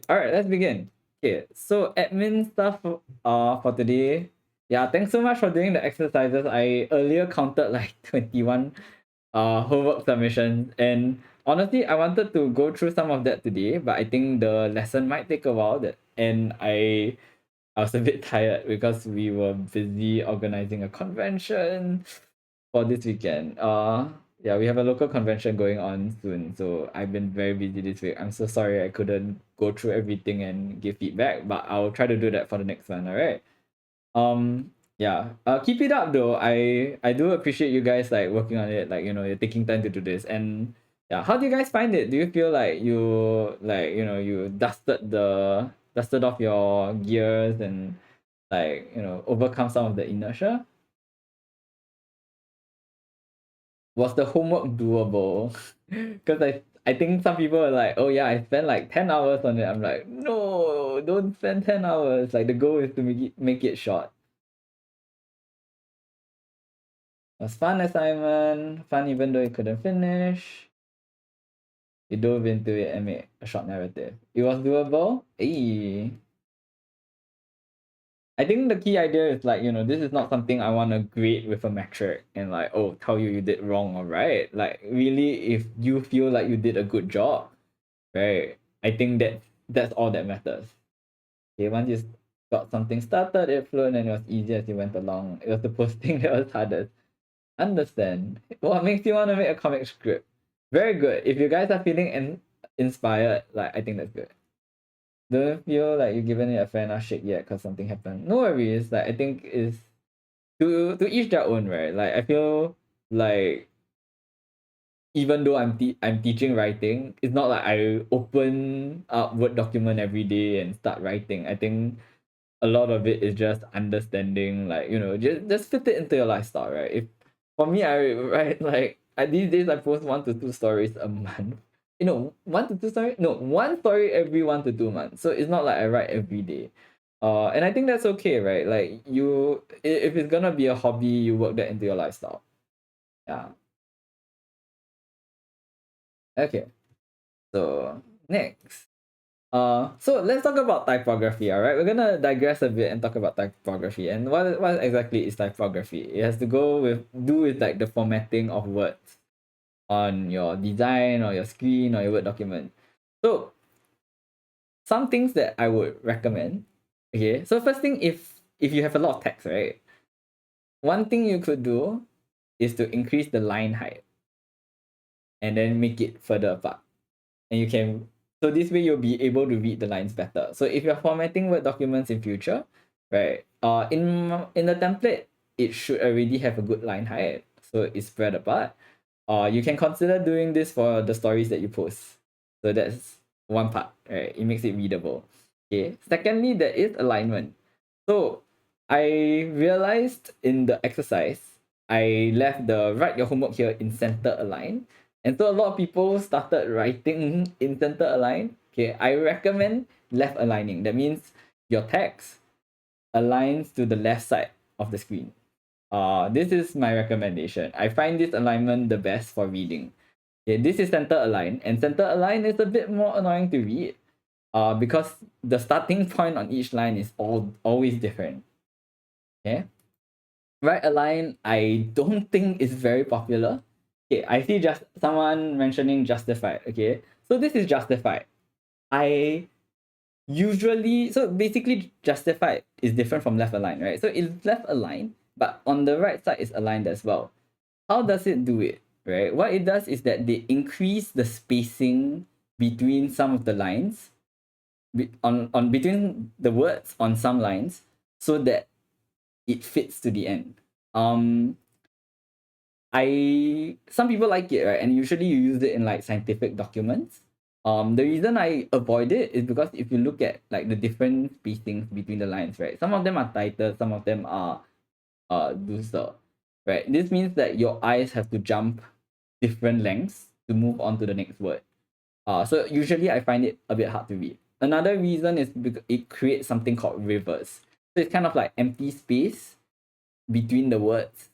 All right, let's begin. Okay, so admin stuff for today. Yeah, thanks so much for doing the exercises. I earlier counted like 21 homework submissions, and honestly I wanted to go through some of that today, but I think the lesson might take a while and I was a bit tired because we were busy organizing a convention for this weekend. Yeah, we have a local convention going on soon, so I've been very busy this week. I'm so sorry I couldn't go through everything and give feedback, but I'll try to do that for the next one. All right. Yeah. Keep it up though. I do appreciate you guys like working on it. Like you're taking time to do this. And yeah, how do you guys find it? Do you feel like you dusted off your gears and overcome some of the inertia? Was the homework doable? Because I think some people are like, oh yeah, I spent like 10 hours on it. I'm like, no, don't spend 10 hours. Like the goal is to make it short. It was fun assignment, fun even though you couldn't finish. You dove into it and made a short narrative. It was doable. Hey. I think the key idea is this is not something I want to grade with a metric and like, oh, tell you did wrong or right. Like really, if you feel like you did a good job, right? I think that's all that matters. Okay, once you got something started, it flowed and it was easy as you went along. It was the posting that was hardest. Understand. What makes you want to make a comic script? Very good. If you guys are feeling inspired, like I think that's good. Don't feel like you've given it a fair enough shake yet because something happened. No worries. Like I think is to each their own, right? Like I feel like even though I'm teaching writing, it's not like I open up Word document every day and start writing. I think a lot of it is just understanding, like just fit it into your lifestyle, right? If for me, I write like these days I post 1 to 2 stories a month. 1 to 2 stories, no, one story every 1 to 2 months, so it's not like I write every day. And I think that's okay, right? Like if it's gonna be a hobby, you work that into your lifestyle. Yeah. Okay, so next. So let's talk about typography, all right? We're gonna digress a bit and talk about typography. And what exactly is typography? It has to do with like the formatting of words on your design or your screen or your Word document. So some things that I would recommend. Okay, so first thing, if you have a lot of text, right? One thing you could do is to increase the line height and then make it further apart. And you can so this way you'll be able to read the lines better. So if you're formatting Word documents in future, right? In the template, it should already have a good line height, so it's spread apart. You can consider doing this for the stories that you post. So that's one part, right? It makes it readable. Okay. Secondly, there is alignment. So I realized in the exercise, I left the write your homework here in center align. And so a lot of people started writing in center align. Okay, I recommend left aligning. That means your text aligns to the left side of the screen. This is my recommendation. I find this alignment the best for reading. Okay, this is center align, and center align is a bit more annoying to read. Because the starting point on each line is always different. Okay, right align, I don't think is very popular. Okay, I see just someone mentioning justified. Okay, so this is justified. I usually so basically justified is different from left align, right? So it's left align, but on the right side is aligned as well. How does it do it, right? What it does is that they increase the spacing between some of the lines, on between the words on some lines, so that it fits to the end. Some people like it, right? And usually you use it in like scientific documents. The reason I avoid it is because if you look at like the different spacings between the lines, right? Some of them are tighter, some of them are looser, right? This means that your eyes have to jump different lengths to move on to the next word. So usually I find it a bit hard to read. Another reason is because it creates something called rivers. So it's kind of like empty space between the words,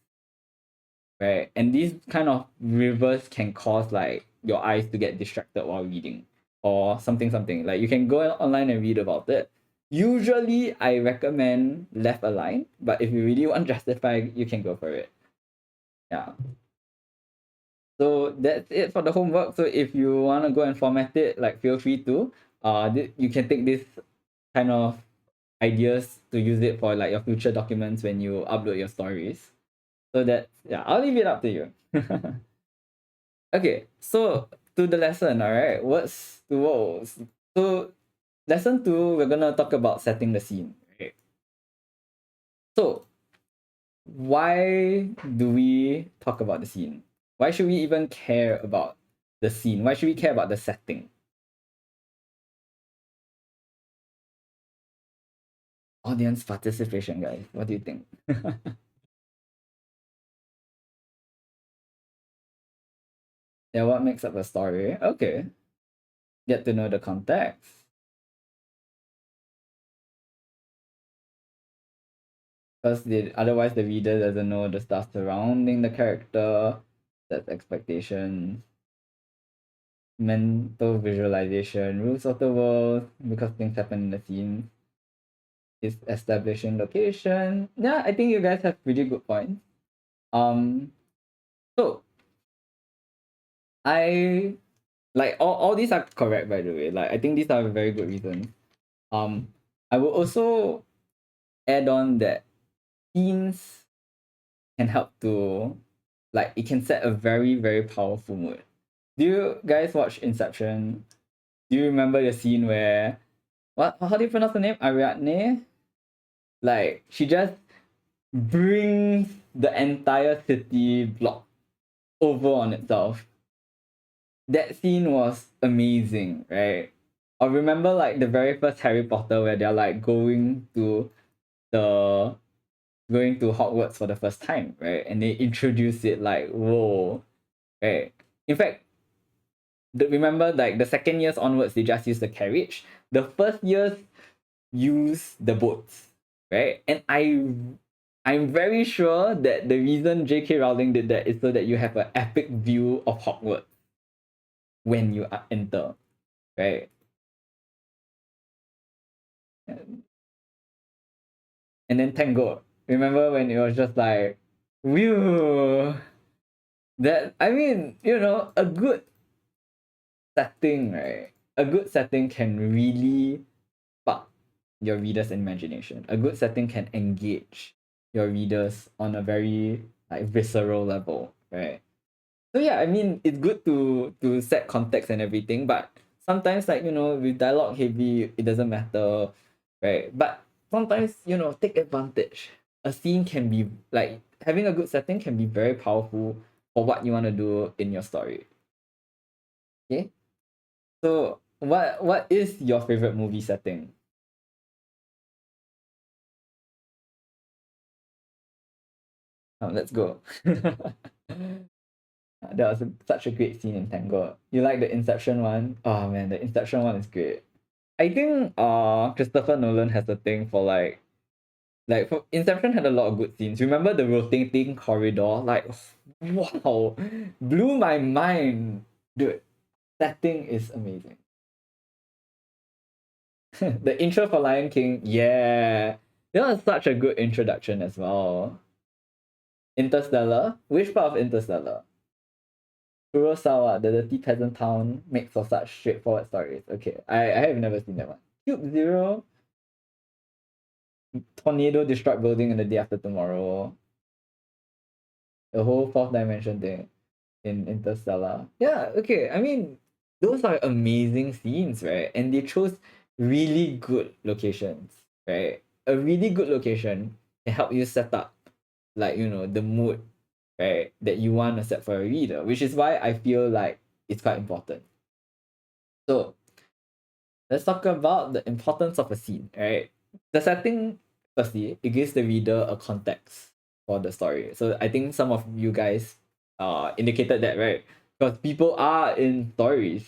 right? And these kind of rivers can cause like your eyes to get distracted while reading. or something something. Like you can go online and read about it. Usually I recommend left align, but if you really want justify, you can go for it. Yeah. So that's it for the homework. So if you want to go and format it, like feel free to. You can take this kind of ideas to use it for like your future documents when you upload your stories. So that, yeah, I'll leave it up to you. Okay, so to the lesson, all right. What's the woes? So lesson 2, we're gonna talk about setting the scene. Right. So why do we talk about the scene? Why should we even care about the scene? Why should we care about the setting? Audience participation, guys. What do you think? Yeah, what makes up a story? Okay. Get to know the context. Because otherwise the reader doesn't know the stuff surrounding the character, that's expectation, mental visualization, rules of the world, because things happen in the scene, is establishing location. Yeah, I think you guys have pretty good points. Um, so I like all these are correct, by the way. Like I think these are very good reasons. Um, I will also add on that scenes can help to, like, it can set a very very powerful mood. Do you guys watch Inception? Do you remember the scene where, what, how do you pronounce the name? Ariadne? Like she just brings the entire city block over on itself. That scene was amazing, right? I remember like the very first Harry Potter where they're like the going to Hogwarts for the first time, right? And they introduce it like, whoa, right? In fact, remember like the second years onwards they just use the carriage. The first years use the boats, right? And I'm very sure that the reason J.K. Rowling did that is so that you have an epic view of Hogwarts when you enter, right? And then Tango. Remember when it was just like, whew, that, I mean, a good setting, right? A good setting can really spark your reader's imagination. A good setting can engage your readers on a very like visceral level, right? So yeah, I mean it's good to set context and everything, but sometimes like with dialogue heavy, it doesn't matter, right? But sometimes take advantage. A scene can be like having a good setting can be very powerful for what you want to do in your story. Okay, so what is your favorite movie setting? Let's go. That was such a great scene in Tangled. You like the Inception one? Oh man, the Inception one is great. I think Christopher Nolan has a thing for for Inception had a lot of good scenes. Remember the rotating corridor? Like wow, blew my mind, dude. That thing is amazing. The intro for Lion King, yeah, that was such a good introduction as well. Interstellar, which part of Interstellar? Kurosawa, the dirty peasant town makes for such straightforward stories. Okay, I have never seen that one. Cube Zero, tornado destroyed building in the day after tomorrow. The whole fourth dimension thing in Interstellar. Yeah, okay. I mean, those are amazing scenes, right? And they chose really good locations, right? A really good location can help you set up, like, the mood, right? That you want to set for a reader, which is why I feel like it's quite important. So, let's talk about the importance of a scene, right? The setting, firstly, it gives the reader a context for the story. So I think some of you guys indicated that, right? Because people are in stories,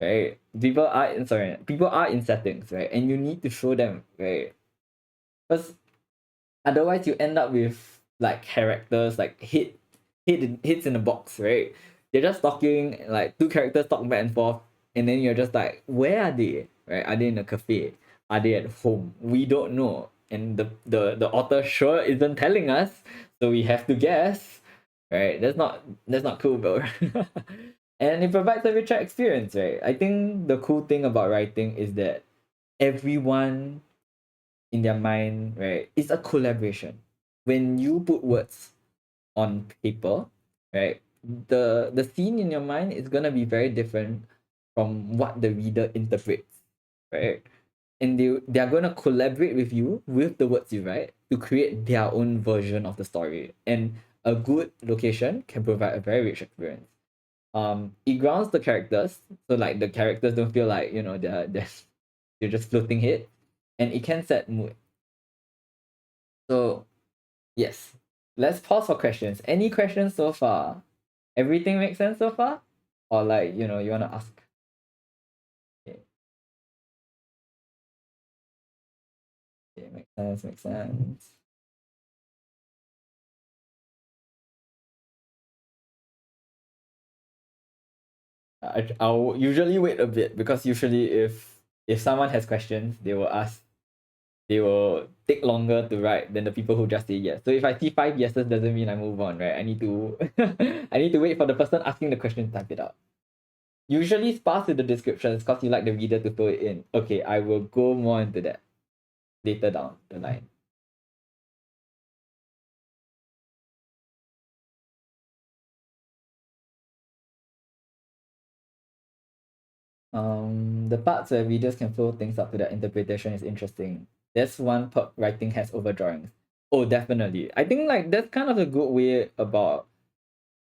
right? People are in settings, right? And you need to show them, right? Because otherwise you end up with like characters like hits in the box, right? They're just talking like two characters talk back and forth. and then you're just like, where are they? Right? Are they in a cafe? Are they at home? We don't know. And the author sure isn't telling us, so we have to guess. Right? That's not cool, bro. And it provides a richer experience, right? I think the cool thing about writing is that everyone in their mind, right, it's a collaboration. When you put words on paper, right, the scene in your mind is gonna be very different from what the reader interprets, right? And they are gonna collaborate with you with the words you write to create their own version of the story. And a good location can provide a very rich experience. It grounds the characters, so like the characters don't feel like, you know, they're just floating head, and it can set mood. So yes, let's pause for questions. Any questions so far? Everything makes sense so far? Or like, you know, you want to ask? Okay. Okay, makes sense. I'll usually wait a bit because usually if someone has questions, they will take longer to write than the people who just say yes. So if I see 5 yeses doesn't mean I move on, right? I need to I need to wait for the person asking the question to type it out. Usually sparse with the descriptions because you like the reader to fill it in. Okay, I will go more into that later down the line. The parts where readers can flow things up to their interpretation is interesting. That's one perk writing has over drawings. Oh, definitely. I think like that's kind of a good way about,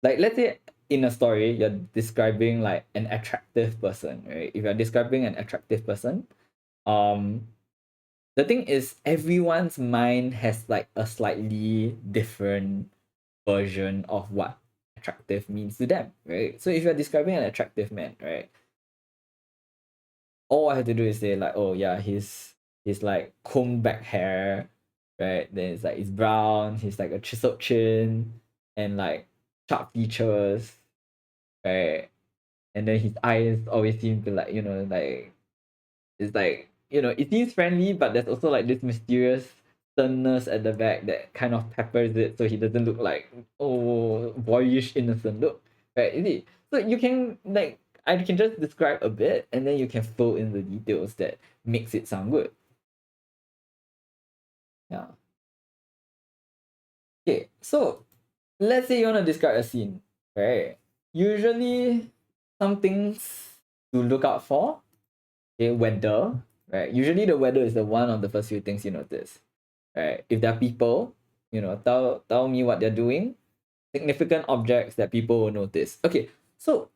like, let's say in a story you're describing like an attractive person, right? If you're describing an attractive person, um the thing is everyone's mind has like a slightly different version of what attractive means to them, right? So if you're describing an attractive man, right, all I have to do is say like, oh yeah, he's like combed back hair, right? Then it's like it's brown, he's like a chiseled chin and like sharp features, right? And then his eyes always seem to like, you know, like it's like, you know, it seems friendly, but there's also like this mysterious sternness at the back that kind of peppers it so he doesn't look like, oh, boyish innocent look. Right? Is it? So you can like, I can just describe a bit and then you can fill in the details that makes it sound good. Yeah. Okay, so let's say you want to describe a scene, right? Usually some things to look out for. Okay, weather, right? Usually the weather is the one of the first few things you notice. Right? If there are people, you know, tell me what they're doing, significant objects that people will notice. Okay, so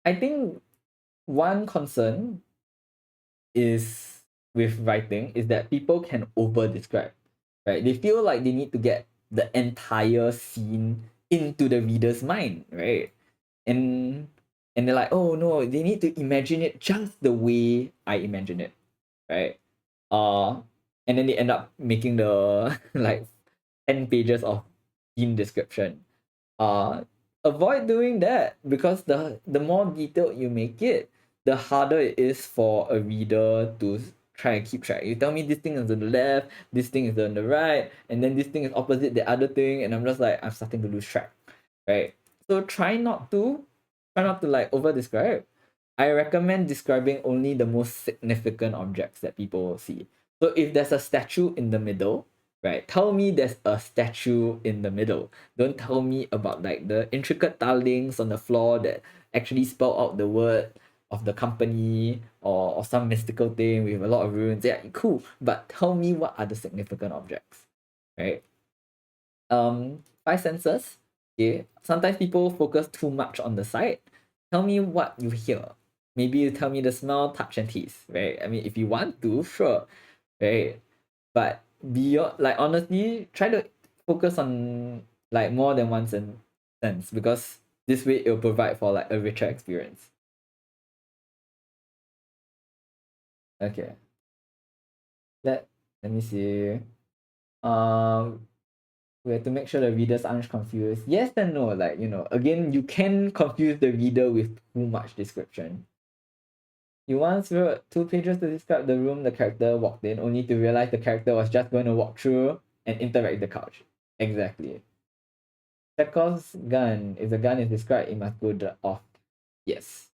I think one concern is with writing is that people can over describe, right? They feel like they need to get the entire scene into the reader's mind, right? And and they're like, oh no, they need to imagine it just the way I imagine it, right? Uh, and then they end up making the like 10 pages of scene description. Uh, Avoid doing that because the more detailed you make it, the harder it is for a reader to try and keep track. You tell me this thing is on the left, this thing is on the right, and then this thing is opposite the other thing, and I'm just like, I'm starting to lose track, right? So try not to like over describe. I recommend describing only the most significant objects that people will see. So if there's a statue in the middle, right, tell me there's a statue in the middle. Don't tell me about like the intricate tilings on the floor that actually spell out the word of the company or some mystical thing with a lot of ruins. Yeah, cool. But tell me what are the significant objects, right? Five senses. Okay. Sometimes people focus too much on the sight. Tell me what you hear. Maybe you tell me the smell, touch, and taste, right? I mean, if you want to, sure, right? But beyond, like, honestly, try to focus on like more than one sense because this way it will provide for like a richer experience. Okay. Let me see. Um, we have to make sure the readers aren't confused. Yes and no, like, you know, again, you can confuse the reader with too much description. You once wrote 2 pages to describe the room the character walked in, only to realize the character was just going to walk through and interact with the couch. Exactly. Chekhov's gun. If the gun is described, it must go off. Yes.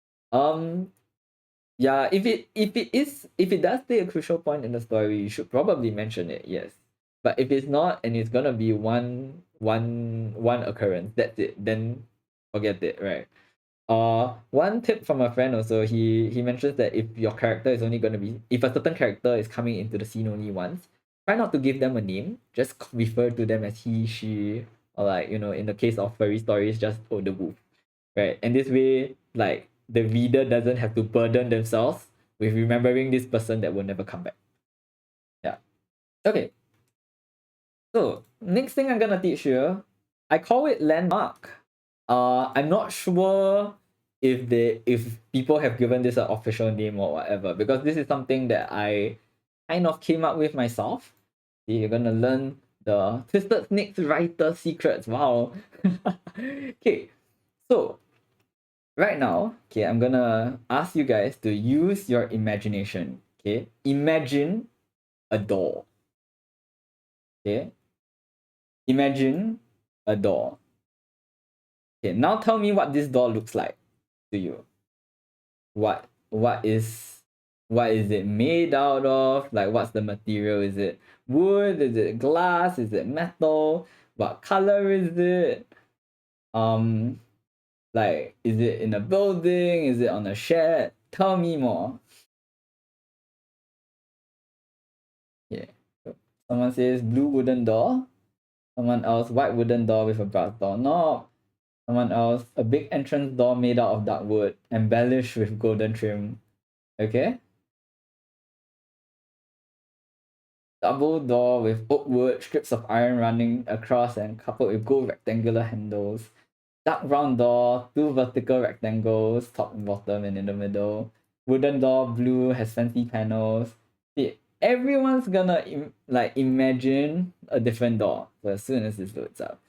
Yeah, if it does play a crucial point in the story, you should probably mention it, yes. But if it's not and it's gonna be one occurrence, that's it, then forget it, right? One tip from a friend also, he mentions that if your character is only gonna be, if a certain character is coming into the scene only once, try not to give them a name, just refer to them as he, she, or like, in the case of furry stories, just the wolf, right? And this way, like, the reader doesn't have to burden themselves with remembering this person that will never come back. Yeah. Okay. So next thing I'm gonna teach you, I call it landmark. I'm not sure if people have given this an official name or whatever, because this is something that I kind of came up with myself. See, you're gonna learn the Twisted Snake's writer secrets. Wow. Okay, so right now, okay, I'm gonna ask you guys to use your imagination. Okay, imagine a door. Okay, imagine a door. Okay, now tell me what this door looks like to you. What is it made out of? Like, what's the material? Is it wood? Is it glass? Is it metal? What color is it? Like, is it in a building? Is it on a shed? Tell me more. Yeah. Someone says blue wooden door. Someone else, white wooden door with a brass doorknob. Someone else, a big entrance door made out of dark wood, embellished with golden trim. Okay? Double door with oak wood, strips of iron running across and coupled with gold rectangular handles. Dark round door, 2 vertical rectangles, top and bottom and in the middle. Wooden door, blue, has fancy panels. See, everyone's gonna imagine a different door. So as soon as this loads up,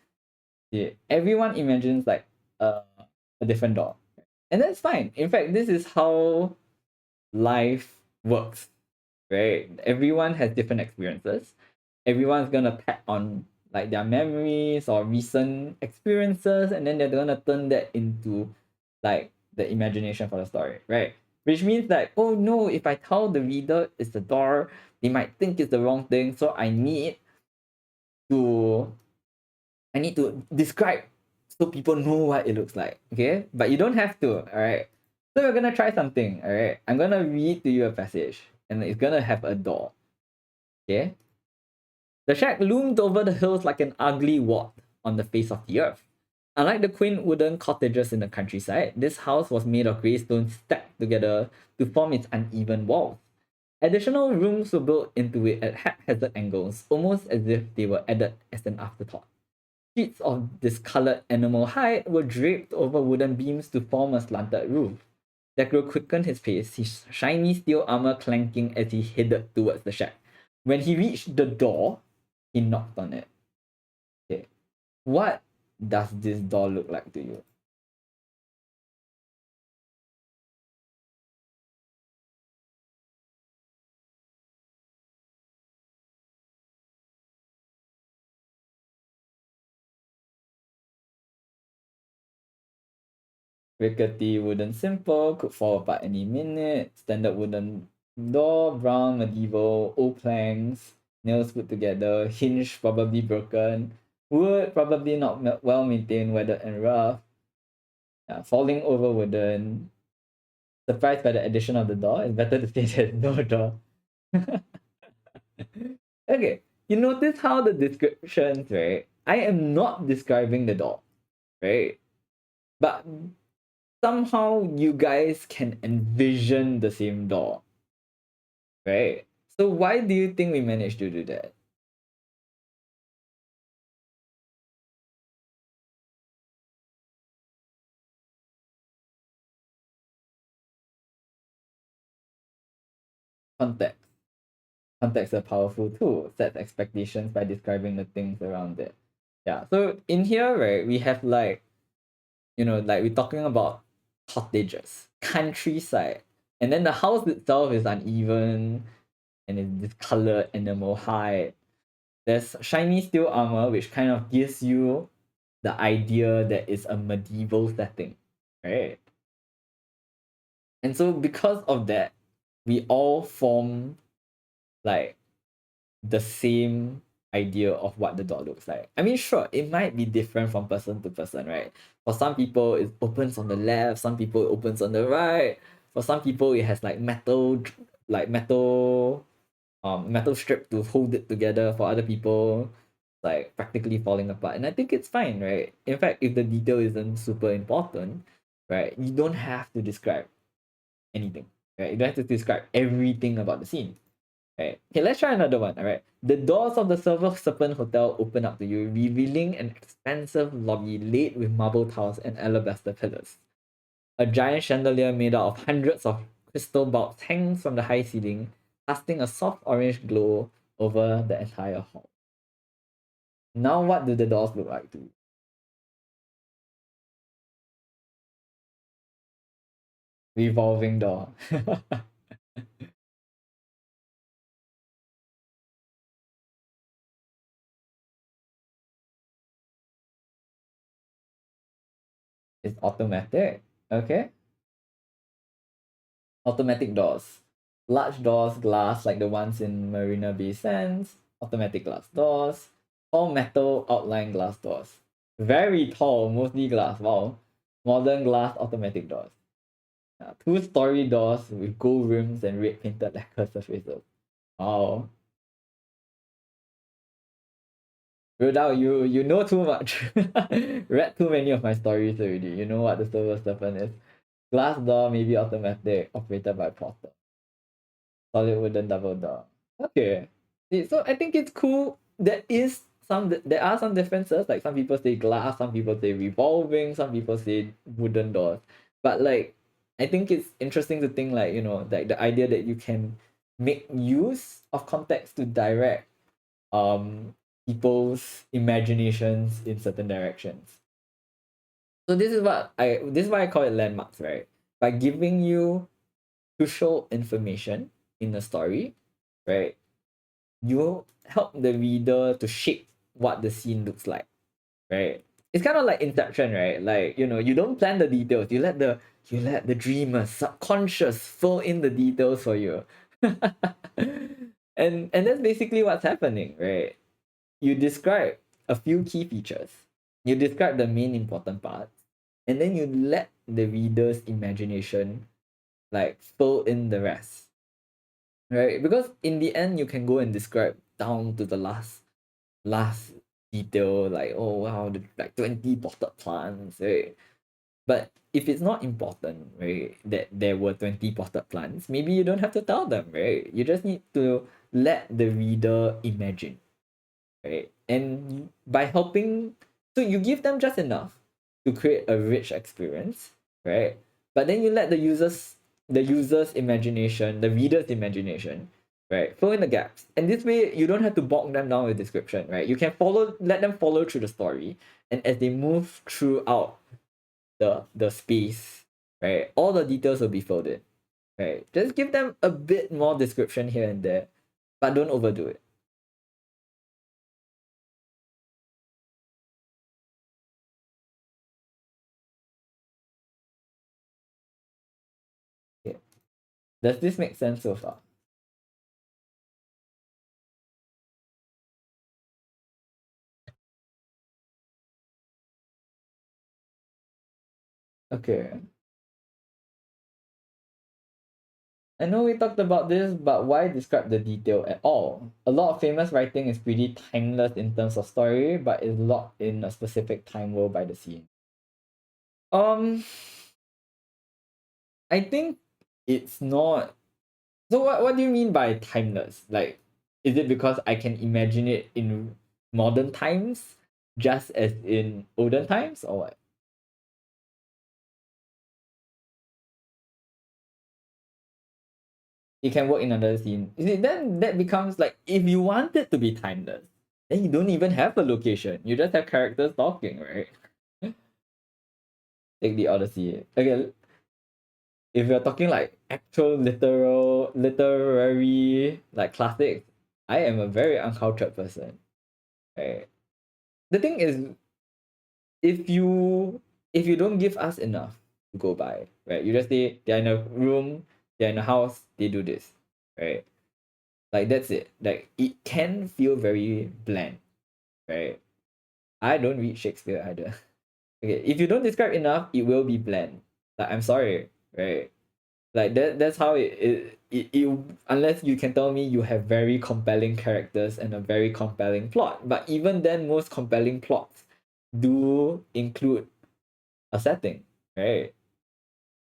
see, everyone imagines like a different door, and that's fine. In fact, this is how life works, right? Everyone has different experiences. Everyone's gonna pack on like their memories or recent experiences, and then they're gonna turn that into like the imagination for the story, right? Which means like, oh no, if I tell the reader it's the door, they might think it's the wrong thing. So to I need to describe so people know what it looks like. Okay, but you don't have to. All right. So we're gonna try something. All right. I'm gonna read to you a passage, and it's gonna have a door. Okay. The shack loomed over the hills like an ugly wart on the face of the earth. Unlike the quaint wooden cottages in the countryside, this house was made of grey stones stacked together to form its uneven walls. Additional rooms were built into it at haphazard angles, almost as if they were added as an afterthought. Sheets of discolored animal hide were draped over wooden beams to form a slanted roof. Decro quickened his pace, his shiny steel armor clanking as he headed towards the shack. When he reached the door, he knocked on it. Okay. What does this door look like to you? Rickety wooden simple, could fall apart any minute. Standard wooden door, brown, medieval, old planks, nails put together, hinge probably broken, wood probably not well maintained, weathered and rough. Yeah, falling over wooden. Surprised by the addition of the door. It's better to say there's no door. Okay, you notice how the descriptions, right? I am not describing the door, right? But somehow you guys can envision the same door, right? So why do you think we managed to do that? Context. Context is a powerful tool. Set expectations by describing the things around it. Yeah. So in here, right, we have like, like we're talking about cottages, countryside. And then the house itself is uneven and it's discolored animal hide. There's shiny steel armor, which kind of gives you the idea that it's a medieval setting, right? And so because of that, we all form like the same idea of what the door looks like. I mean, sure, it might be different from person to person, right? For some people, it opens on the left. Some people, it opens on the right. For some people, it has like metal strip to hold it together. For other people, like practically falling apart. And I think it's fine, right? In fact, if the detail isn't super important, right, you don't have to describe anything, right? You don't have to describe everything about the scene. Right. Okay, let's try another one. All right. The doors of the Silver Serpent Hotel open up to you, revealing an expansive lobby laid with marble tiles and alabaster pillars. A giant chandelier made out of hundreds of crystal bulbs hangs from the high ceiling, casting a soft orange glow over the entire hall. Now, what do the doors look like to you? Revolving door. It's automatic. Okay. Automatic doors. Large doors, glass like the ones in Marina Bay Sands. Automatic glass doors. All metal outline glass doors. Very tall, mostly glass. Wow. Modern glass automatic doors. Two-story doors with gold rims and red painted lacquer surfaces. Wow. Rodao, you know too much. Read too many of my stories already. You know what the Silver Serpent is. Glass door, maybe automatic, operated by portal. Solid wooden double door. Okay. So I think it's cool. There are some differences. Like some people say glass, some people say revolving, some people say wooden doors. But like I think it's interesting to think like, like the idea that you can make use of context to direct people's imaginations in certain directions. So this is why I call it landmarks, right? By giving you crucial information in a story, right? You help the reader to shape what the scene looks like, right? It's kind of like Inception, right? Like, you don't plan the details. You let the dreamer subconscious fill in the details for you. And that's basically what's happening, right? You describe a few key features. You describe the main important parts, and then you let the reader's imagination like fill in the rest, right? Because in the end, you can go and describe down to the last detail, like, oh wow, like 20 potted plants, right? But if it's not important, right, that there were 20 potted plants, maybe you don't have to tell them, right? You just need to let the reader imagine, right? And by helping, so you give them just enough to create a rich experience, right? But then you let the user's imagination, the reader's imagination, right, fill in the gaps. And this way, you don't have to bog them down with description, right? You can let them follow through the story, and as they move throughout the space, right, all the details will be filled in, right? Just give them a bit more description here and there, but don't overdo it. Okay. Does this make sense so far? Okay. I know we talked about this, but why describe the detail at all? A lot of famous writing is pretty timeless in terms of story, but is locked in a specific time world by the scene. Um, I think it's not. So what do you mean by timeless? Like, is it because I can imagine it in modern times, just as in olden times, or what? It can work in another scene. You see, then that becomes like if you want it to be timeless, then you don't even have a location. You just have characters talking, right? Take the Odyssey. Okay, if you're talking like actual literary like classics, I am a very uncultured person. Right. The thing is, if you don't give us enough to go by, right? You just say they're in a room, they're in a house, they do this, right? Like that's it. Like it can feel very bland, right? I don't read Shakespeare either. Okay, if you don't describe enough, it will be bland. Like I'm sorry, right? Like that's how it unless you can tell me you have very compelling characters and a very compelling plot. But even then, most compelling plots do include a setting, right?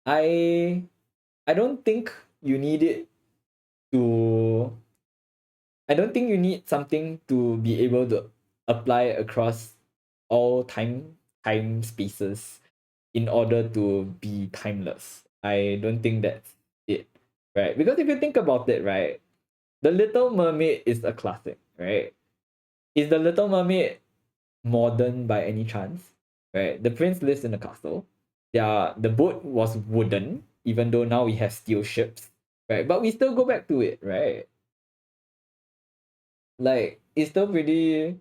I I don't think you need it to I don't think you need something to be able to apply across all time spaces in order to be timeless. I don't think that's it. Right? Because if you think about it, right, The Little Mermaid is a classic, right? Is The Little Mermaid modern by any chance? Right? The prince lives in a castle. The boat was wooden, even though now we have steel ships, right? But we still go back to it, right? Like it's still pretty.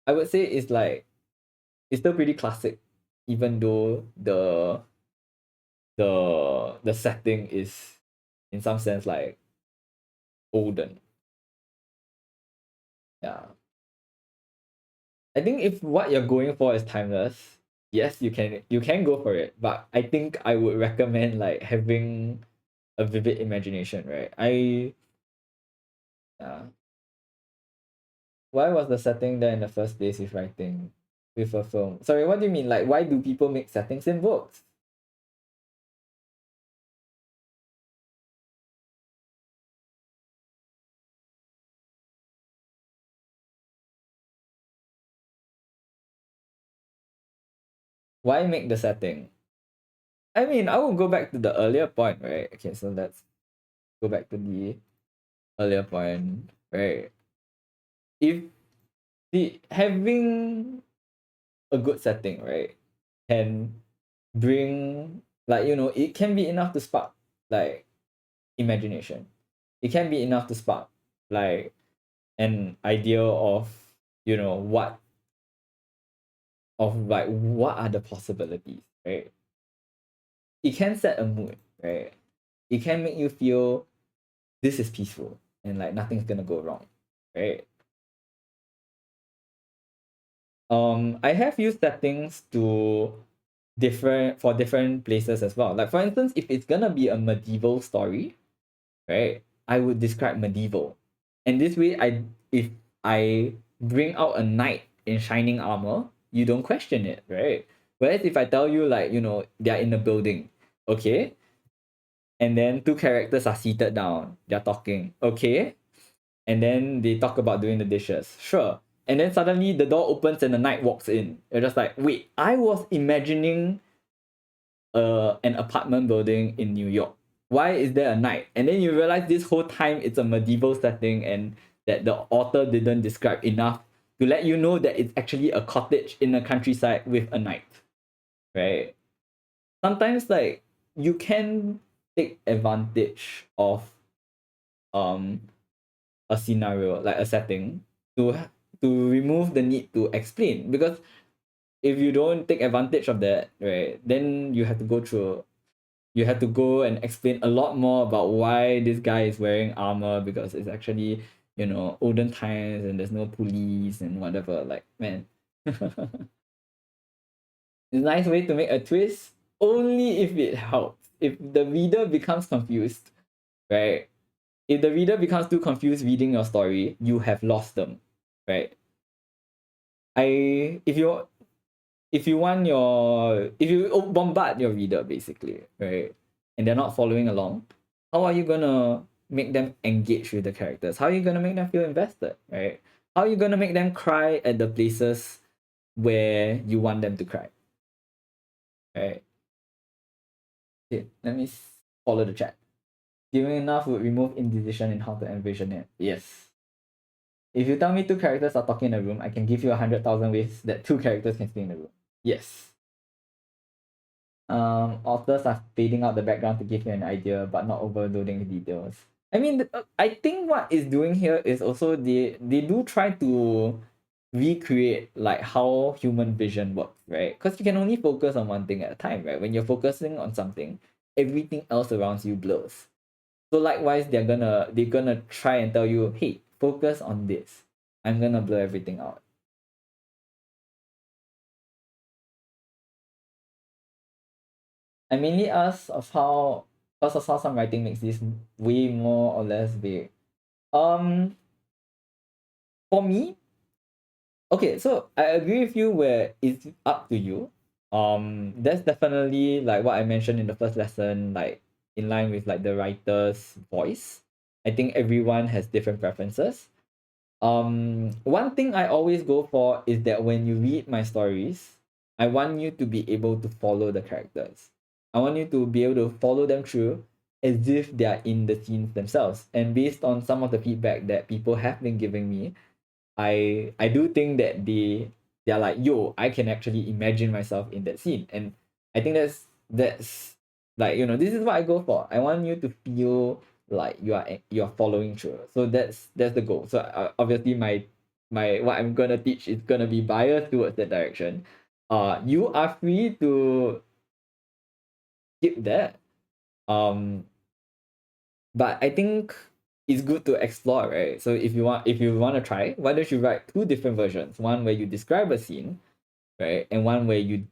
I would say it's still pretty classic, even though the setting is in some sense like olden. Yeah, I think if what you're going for is timeless, yes, you can go for it. But I think I would recommend like having a vivid imagination, right? Yeah. Why was the setting there in the first place with writing with a film? Sorry, what do you mean? Like, why do people make settings in books? Why make the setting? I mean, I will go back to the earlier point, right? Okay, so let's go back to the earlier point, right? If the having a good setting, right, can bring like it can be enough to spark like imagination. It can be enough to spark like an idea of what what are the possibilities, right? It can set a mood, right? It can make you feel this is peaceful and like nothing's gonna go wrong, right? I have used settings to different places as well. Like for instance, if it's gonna be a medieval story, right? I would describe medieval. And this way if I bring out a knight in shining armor, you don't question it, right? Whereas if I tell you like, they're in a building, okay? And then two characters are seated down, they're talking, okay? And then they talk about doing the dishes. Sure. And then suddenly the door opens and the knight walks in. You're just like, wait, I was imagining an apartment building in New York. Why is there a knight? And then you realize this whole time it's a medieval setting and that the author didn't describe enough to let you know that it's actually a cottage in the countryside with a knight. Right? Sometimes like you can take advantage of um a scenario, like a setting, to remove the need to explain. Because if you don't take advantage of that, right, then you have to go and explain a lot more about why this guy is wearing armor because it's actually olden times and there's no police and whatever. Like, man, it's a nice way to make a twist only if it helps. If the reader becomes confused, right, if the reader becomes too confused reading your story, you have lost them, right? I if you want your if you bombard your reader basically, right, and they're not following along, how are you gonna make them engage with the characters? How are you gonna make them feel invested, right? How are you gonna make them cry at the places where you want them to cry, right? Okay, let me follow the chat. Giving enough would remove indecision in how to envision it. Yes. If you tell me two characters are talking in a room, I can give you 100,000 ways that two characters can stay in the room. Yes. Authors are fading out the background to give you an idea, but not overloading the details. I mean, I think what is doing here is also they do try to recreate like how human vision works, right? Because you can only focus on one thing at a time, right? When you're focusing on something, everything else around you blurs. So likewise, they're gonna try and tell you, hey, focus on this. I'm gonna blur everything out. I mainly ask of how because of how some writing makes this way more or less vague. Um, for me, okay, so I agree with you where it's up to you. That's definitely like what I mentioned in the first lesson, like in line with like the writer's voice. I think everyone has different preferences. One thing I always go for is that when you read my stories, I want you to be able to follow the characters. I want you to be able to follow them through as if they are in the scenes themselves. And based on some of the feedback that people have been giving me, I do think that they're like, yo, I can actually imagine myself in that scene. And I think that's like, this is what I go for. I want you to feel like you're following through. So that's the goal. So obviously my what I'm gonna teach is gonna be biased towards that direction. You are free to skip that. Um but I think it's good to explore, right? So if you want to try, why don't you write two different versions? One where you describe a scene, right? And one where you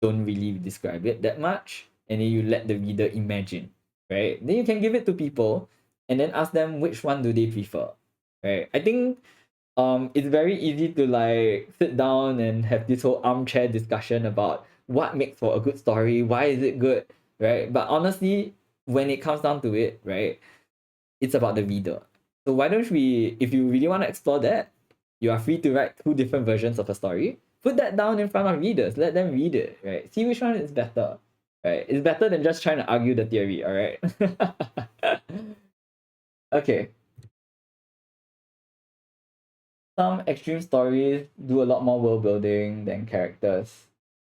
don't really describe it that much, and then you let the reader imagine, right? Then you can give it to people and then ask them which one do they prefer. Right? I think it's very easy to like sit down and have this whole armchair discussion about what makes for a good story, why is it good, right? But honestly, when it comes down to it, right, it's about the reader. So why don't we, if you really want to explore that, you are free to write two different versions of a story. Put that down in front of readers. Let them read it, right? See which one is better, right? It's better than just trying to argue the theory, all right? Okay. Some extreme stories do a lot more world building than characters.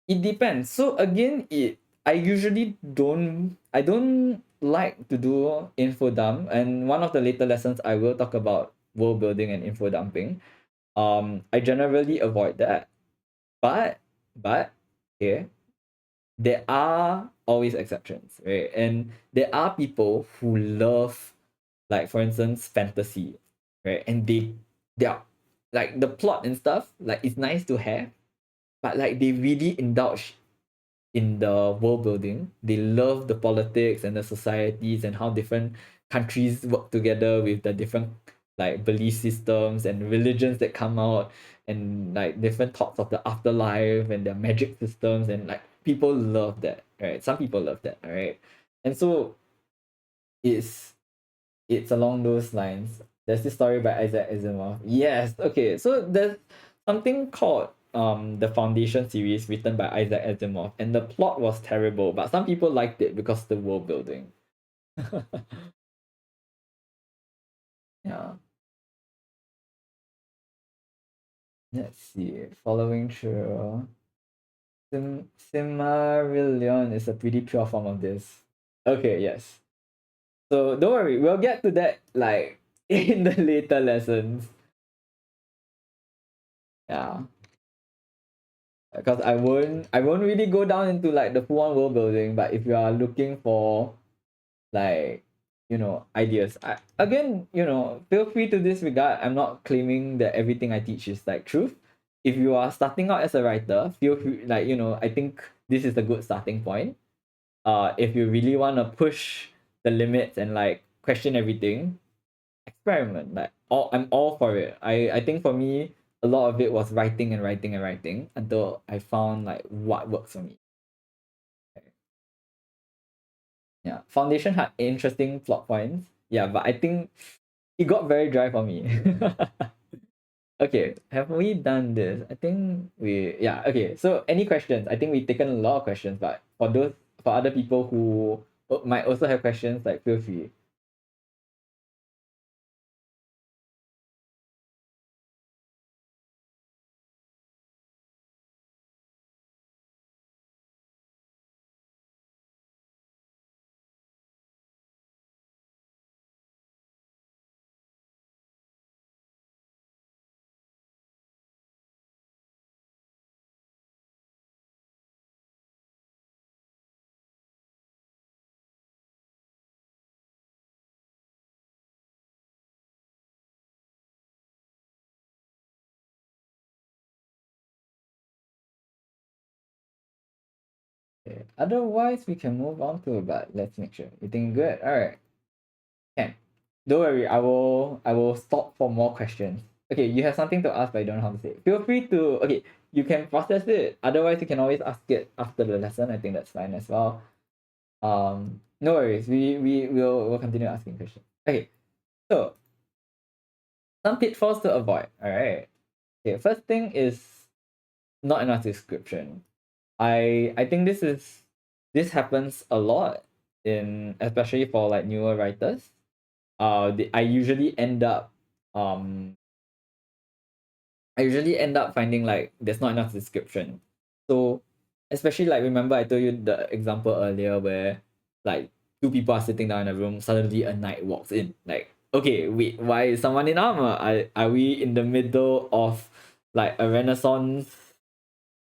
It depends. So again, I don't like to do info dump, and one of the later lessons I will talk about world building and info dumping. I generally avoid that. But but okay, there are always exceptions, right? And there are people who love, like for instance, fantasy, right? And they are like the plot and stuff, like it's nice to have, but like they really indulge in the world building. They love the politics and the societies and how different countries work together with the different like belief systems and religions that come out, and like different thoughts of the afterlife and their magic systems, and like people love that, right? Some people love that, right? And so it's it's along those lines. There's this story by Isaac Asimov. Yes, okay. So there's something called the Foundation series written by Isaac Asimov, and the plot was terrible, but some people liked it because of the world building. Yeah. Let's see. Following through. Silmarillion is a pretty pure form of this. Okay, yes. So don't worry, we'll get to that like in the later lessons. Yeah. Because I won't really go down into like the full on world building, but if you are looking for like ideas, again, feel free to disregard. I'm not claiming that everything I teach is like truth. If you are starting out as a writer, feel free, like I think this is a good starting point. If you really want to push the limits and like question everything, experiment. Like I'm all for it. I think for me, a lot of it was writing and writing and writing until I found like what works for me. Yeah, Foundation had interesting plot points. Yeah, but I think it got very dry for me. Okay, have we done this? I think yeah, okay. So any questions? I think we've taken a lot of questions, but for other people who might also have questions, like feel free. Okay. Otherwise, we can move on to, but let's make sure. You think good? Alright. Can. Don't worry, I will stop for more questions. Okay, you have something to ask but you don't know how to say it. Feel free to you can process it. Otherwise you can always ask it after the lesson. I think that's fine as well. No worries. We'll continue asking questions. Okay. So some pitfalls to avoid. Alright. Okay, first thing is not enough description. I think this happens a lot in especially for like newer writers. I usually end up um finding like there's not enough description. So especially like remember I told you the example earlier where like two people are sitting down in a room, suddenly a knight walks in. Like, okay, wait, why is someone in armor? Are we in the middle of like a Renaissance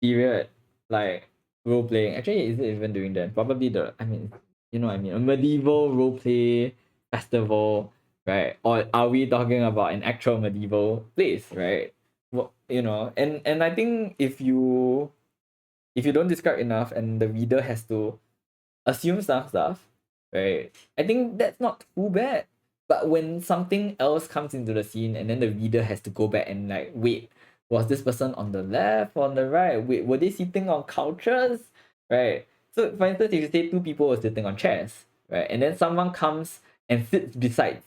period like role playing? Actually, is it even doing that? Probably you know what I mean, a medieval role play festival, right? Or are we talking about an actual medieval place, right? Well, you know, and I think if you don't describe enough and the reader has to assume some stuff, right? I think that's not too bad. But when something else comes into the scene and then the reader has to go back and like, wait, was this person on the left or on the right? Wait, were they sitting on couches? Right? So for instance, if you say two people were sitting on chairs, right? And then someone comes and sits beside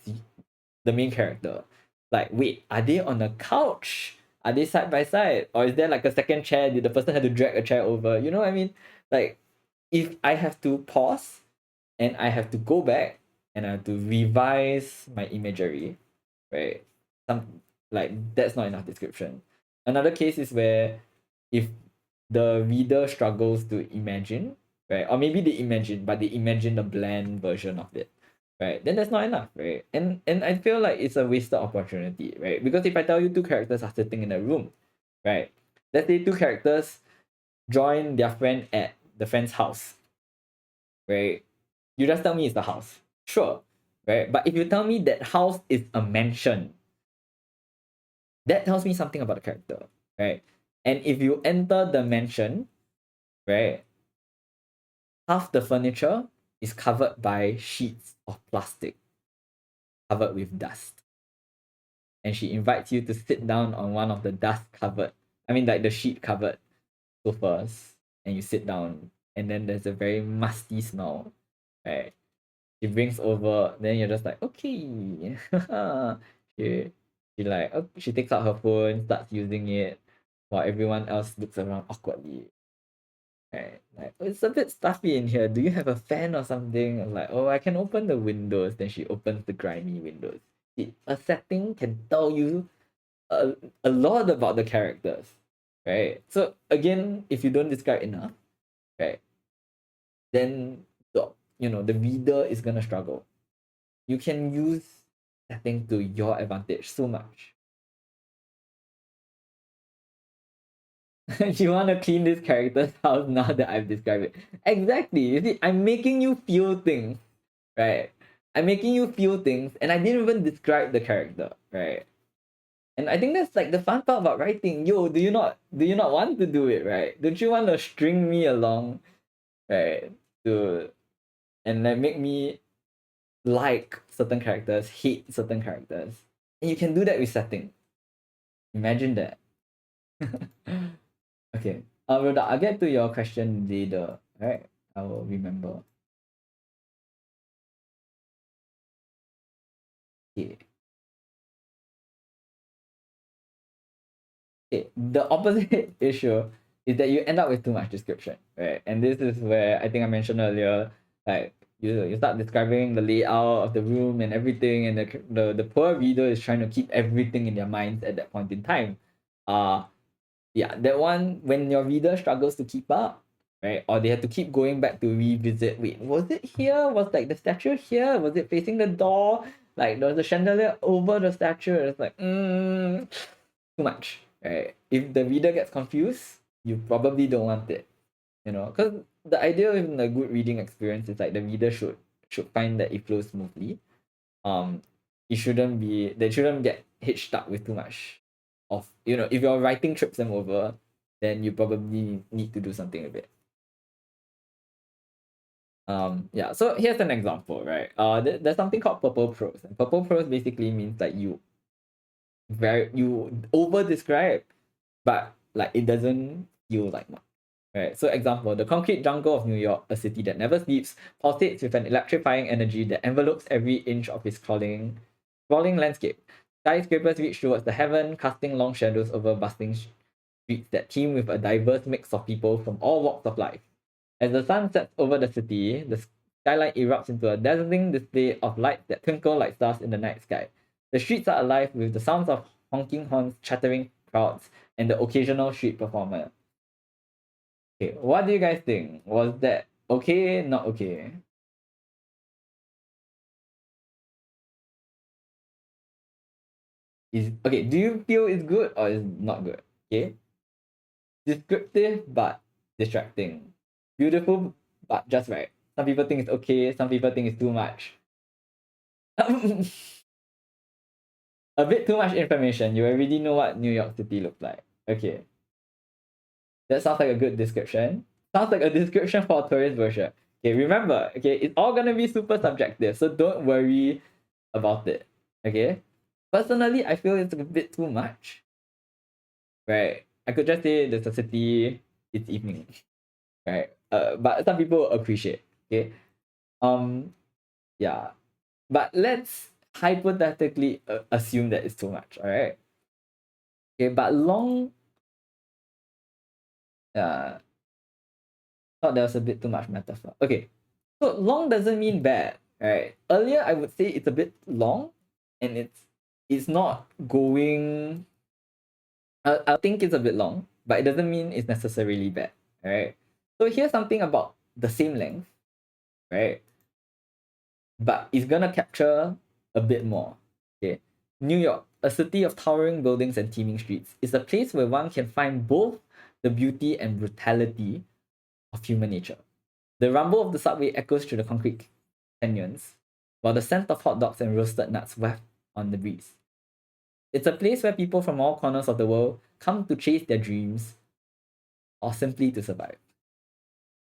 the main character. Like, wait, are they on a couch? Are they side by side? Or is there like a second chair? Did the person have to drag a chair over? You know what I mean? Like, if I have to pause and I have to go back and I have to revise my imagery, right? That's not enough description. Another case is where if the reader struggles to imagine, right? Or maybe they imagine, but they imagine the bland version of it, right? Then that's not enough, right? And I feel like it's a wasted opportunity, right? Because if I tell you two characters are sitting in a room, right? Let's say two characters join their friend at the friend's house, right? You just tell me it's the house. Sure, right? But if you tell me that house is a mansion, that tells me something about the character, right? And if you enter the mansion, right, half the furniture is covered by sheets of plastic covered with dust. And she invites you to sit down on one of the dust covered, I mean, like the sheet covered sofas, and you sit down, and then there's a very musty smell, right? She brings over, then you're just like, okay. she she takes out her phone, starts using it, while everyone else looks around awkwardly. Right? Like, "Oh, it's a bit stuffy in here. Do you have a fan or something?" I'm like, oh, I can open the windows. Then she opens the grimy windows. A setting can tell you a lot about the characters, right? So again, if you don't describe enough, right, then the reader is gonna struggle. You can use setting to your advantage so much. You want to clean this character's house now that I've described it. Exactly. You see, I'm making you feel things, right? I'm making you feel things, and I didn't even describe the character, right? And I think that's like the fun part about writing. Yo, do you not want to do it, right? Don't you want to string me along, right? To and like make me like certain characters, hate certain characters. And you can do that with setting. Imagine that. Okay. Rhoda, I'll get to your question later. Alright. I will remember. Okay. Okay. The opposite issue is that you end up with too much description, right? And this is where I think I mentioned earlier, like you start describing the layout of the room and everything, and the poor reader is trying to keep everything in their minds at that point in time. Uh yeah, that one when your reader struggles to keep up, right? Or they have to keep going back to revisit. Wait, was it here? Was like the statue here? Was it facing the door? Like there was a chandelier over the statue. It's like too much, right? If the reader gets confused, you probably don't want it, because the idea in a good reading experience is like the reader should find that it flows smoothly. um they shouldn't get hitched up with too much of, if your writing trips them over, then you probably need to do something with it. Yeah, so here's an example, right? There's something called purple prose. And purple prose basically means like you over describe, but like it doesn't feel like much. Right. So example, the concrete jungle of New York, a city that never sleeps, pulsates with an electrifying energy that envelopes every inch of its sprawling landscape. Skyscrapers reach towards the heaven, casting long shadows over bustling streets that teem with a diverse mix of people from all walks of life. As the sun sets over the city, the skyline erupts into a dazzling display of lights that twinkle like stars in the night sky. The streets are alive with the sounds of honking horns, chattering crowds, and the occasional street performer. Okay, what do you guys think? Was that okay? Not okay? Is okay? Do you feel it's good or is not good? Okay, descriptive but distracting, beautiful but just right. Some people think it's okay. Some people think it's too much. A bit too much information. You already know what New York City looks like. Okay, that sounds like a good description. Sounds like a description for a tourist brochure. Okay, remember, okay, it's all gonna be super subjective, so don't worry about it. Okay, personally, I feel it's a bit too much. Right, I could just say there's a city. It's evening. Right, but some people appreciate. Okay, um, yeah, but let's hypothetically assume that it's too much. All right. Okay, but long. Thought there was a bit too much metaphor. Okay, so long doesn't mean bad, right? Earlier, I would say it's a bit long, and it's not going. I think it's a bit long, but it doesn't mean it's necessarily bad, right? So here's something about the same length, right? But it's gonna capture a bit more. Okay, New York, a city of towering buildings and teeming streets, is a place where one can find both the beauty and brutality of human nature. The rumble of the subway echoes through the concrete canyons, while the scent of hot dogs and roasted nuts waft on the breeze. It's a place where people from all corners of the world come to chase their dreams or simply to survive.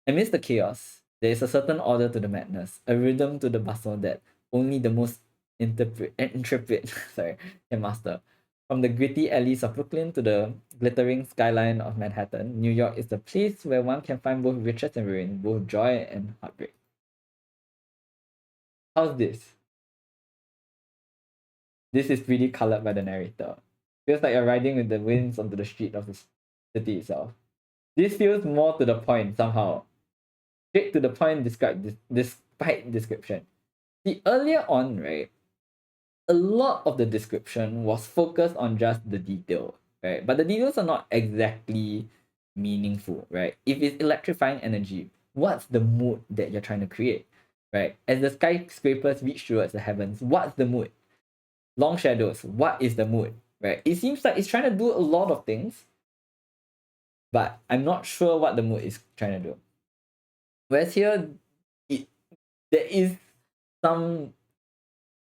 Amidst the chaos, there is a certain order to the madness, a rhythm to the bustle that only the most intrepid can master. From the gritty alleys of Brooklyn to the glittering skyline of Manhattan, New York is the place where one can find both riches and ruin, both joy and heartbreak. How's this? This is pretty colored by the narrator. Feels like you're riding with the winds onto the street of the city itself. This feels more to the point somehow. Straight to the point despite description. See, earlier on, right, a lot of the description was focused on just the detail, right? But the details are not exactly meaningful, right? If it's electrifying energy, what's the mood that you're trying to create, right? As the skyscrapers reach towards the heavens, what's the mood? Long shadows, what is the mood, right? It seems like it's trying to do a lot of things, but I'm not sure what the mood is trying to do. Whereas here, it there is some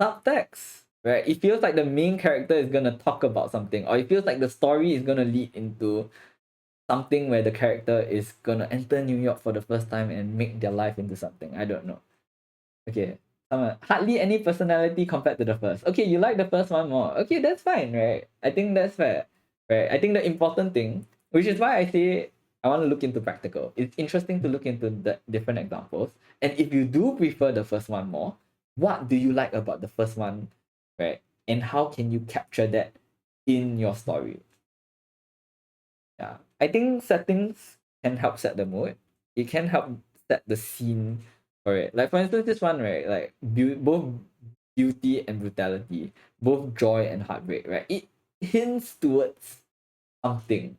subtext, right? It feels like the main character is gonna talk about something, or it feels like the story is gonna lead into something where the character is gonna enter New York for the first time and make their life into something. I don't know. Okay. Hardly any personality compared to the first. Okay, you like the first one more. Okay, that's fine, right? I think that's fair. Right. I think the important thing, which is why I say I want to look into practical. It's interesting to look into the different examples. And if you do prefer the first one more, what do you like about the first one? Right. And how can you capture that in your story? Yeah. I think settings can help set the mood. It can help set the scene for it. Like for instance, this one, right? Like both beauty and brutality, both joy and heartbreak, right? It hints towards something,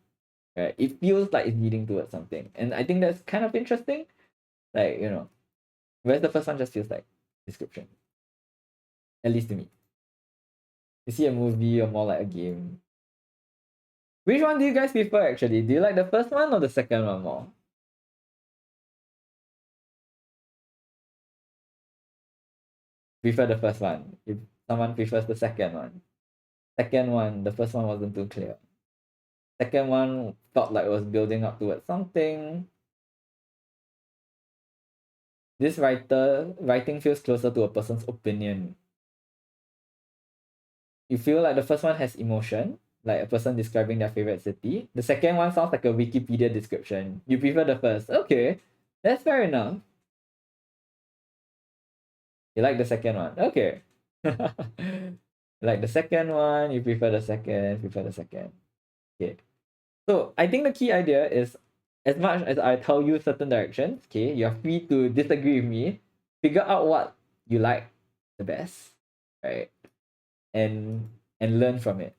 right? It feels like it's leading towards something. And I think that's kind of interesting. Like, whereas the first one just feels like description. At least to me. You see a movie or more like a game. Which one do you guys prefer actually? Do you like the first one or the second one more? Prefer the first one. If someone prefers the second one. Second one, the first one wasn't too clear. Second one felt like it was building up towards something. This writing feels closer to a person's opinion. You feel like the first one has emotion, like a person describing their favorite city. The second one sounds like a Wikipedia description. You prefer the first. Okay, that's fair enough. You like the second one. Okay. Like the second one, you prefer the second. Okay. So I think the key idea is, as much as I tell you certain directions, okay, you're free to disagree with me, figure out what you like the best, right? And learn from it.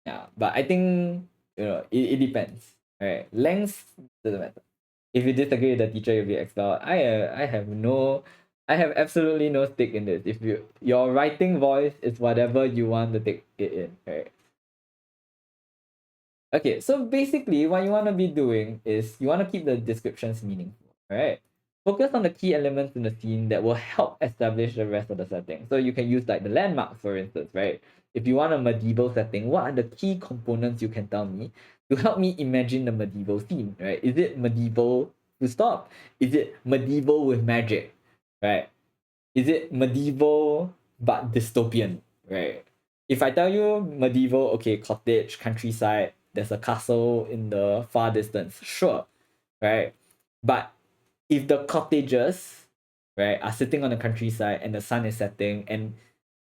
Yeah. But I think it depends. Right. Length doesn't matter. If you disagree with the teacher, you'll be expelled. I have absolutely no stake in this. If your writing voice is whatever you want to take it in, right? Okay, so basically what you want to be doing is you want to keep the descriptions meaningful, right? Focus on the key elements in the scene that will help establish the rest of the setting. So you can use like the landmarks, for instance, right? If you want a medieval setting, what are the key components you can tell me to help me imagine the medieval scene, right? Is it medieval to stop? Is it medieval with magic, right? Is it medieval but dystopian, right? If I tell you medieval, okay, cottage, countryside, there's a castle in the far distance, sure, right? But if the cottages, right, are sitting on the countryside and the sun is setting and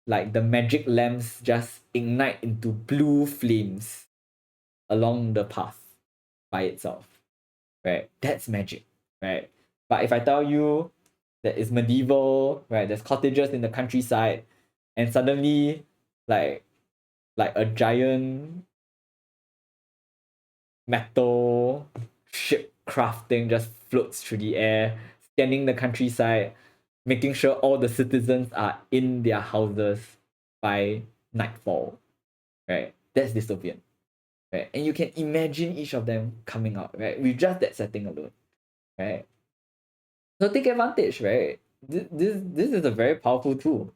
like the magic lamps just ignite into blue flames along the path by itself, right? That's magic, right? But if I tell you that it's medieval, right? There's cottages in the countryside, and suddenly, like, like a giant metal ship crafting just floats through the air, scanning the countryside, making sure all the citizens are in their houses by nightfall, right? That's dystopian, right? And you can imagine each of them coming out, right? With just that setting alone, right? So take advantage, right? This is a very powerful tool.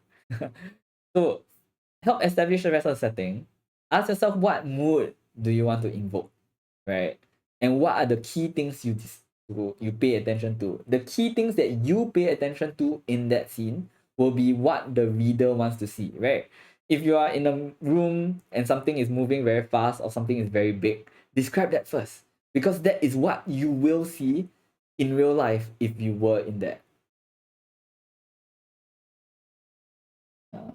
So help establish the rest of the setting. Ask yourself what mood do you want to invoke, right? And what are the key things you pay attention to? The key things that you pay attention to in that scene will be what the reader wants to see, right? If you are in a room and something is moving very fast or something is very big, describe that first, because that is what you will see in real life if you were in that. Uh,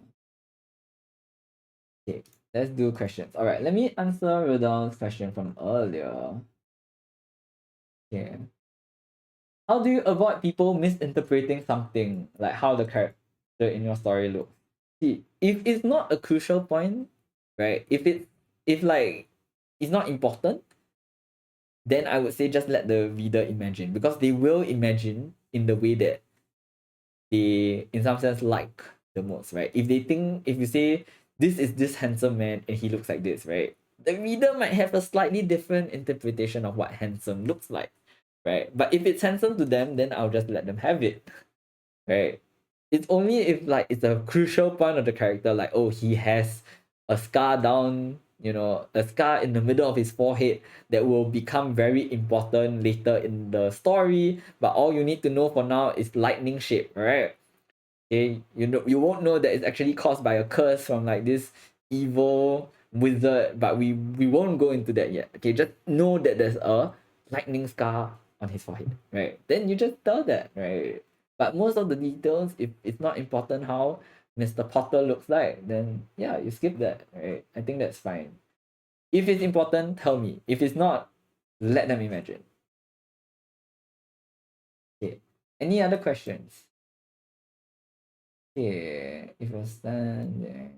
okay, let's do questions. All right, let me answer Rodon's question from earlier. Okay. How do you avoid people misinterpreting something like how the character in your story looks? See, if it's not a crucial point, right? If like it's not important, then I would say just let the reader imagine, because they will imagine in the way that they in some sense like the most, right? If you say this is this handsome man and he looks like this, right? The reader might have a slightly different interpretation of what handsome looks like, right? But if it's handsome to them, then I'll just let them have it, right? It's only if like it's a crucial point of the character, like, oh, he has a scar down, a scar in the middle of his forehead that will become very important later in the story. But all you need to know for now is lightning shape, right? Okay, you won't know that it's actually caused by a curse from like this evil wizard, but we won't go into that yet. Okay, just know that there's a lightning scar on his forehead, right? Then you just tell that, right? But most of the details, if it's not important how Mr. Potter looks like, then yeah, you skip that, right? I think that's fine. If it's important, tell me. If it's not, let them imagine. Okay. Any other questions? Okay, if I stand there.